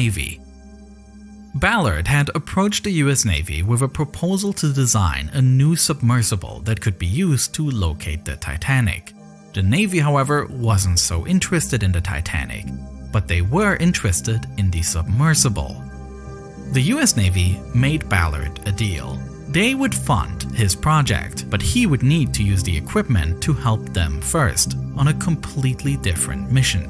Navy. Ballard had approached the US Navy with a proposal to design a new submersible that could be used to locate the Titanic. The Navy, however, wasn't so interested in the Titanic, but they were interested in the submersible. The US Navy made Ballard a deal. They would fund his project, but he would need to use the equipment to help them first, on a completely different mission.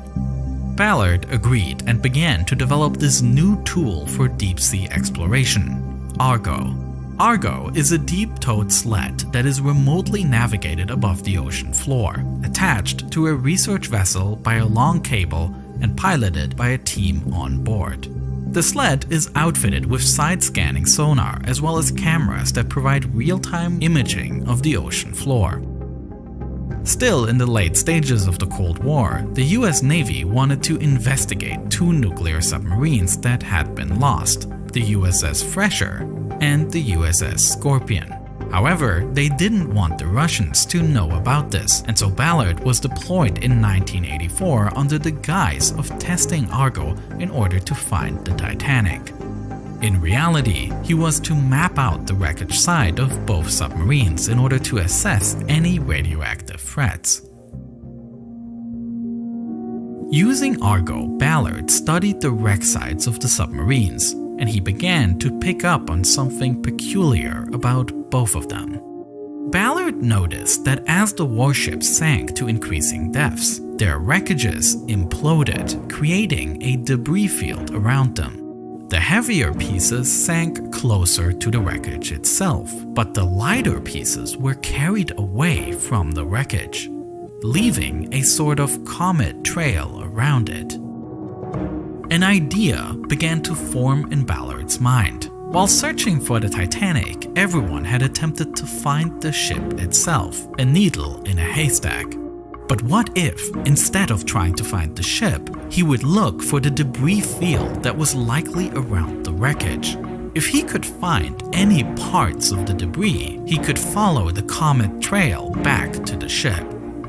Ballard agreed and began to develop this new tool for deep-sea exploration, Argo. Argo is a deep-towed sled that is remotely navigated above the ocean floor, attached to a research vessel by a long cable and piloted by a team on board. The sled is outfitted with side-scanning sonar as well as cameras that provide real-time imaging of the ocean floor. Still in the late stages of the Cold War, the US Navy wanted to investigate two nuclear submarines that had been lost, the USS Fresher and the USS Scorpion. However, they didn't want the Russians to know about this, and so Ballard was deployed in 1984 under the guise of testing Argo in order to find the Titanic. In reality, he was to map out the wreckage site of both submarines in order to assess any radioactive threats. Using Argo, Ballard studied the wreck sites of the submarines, and he began to pick up on something peculiar about both of them. Ballard noticed that as the warships sank to increasing depths, their wreckages imploded, creating a debris field around them. The heavier pieces sank closer to the wreckage itself, but the lighter pieces were carried away from the wreckage, leaving a sort of comet trail around it. An idea began to form in Ballard's mind. While searching for the Titanic, everyone had attempted to find the ship itself, a needle in a haystack. But what if, instead of trying to find the ship, he would look for the debris field that was likely around the wreckage? If he could find any parts of the debris, he could follow the comet trail back to the ship.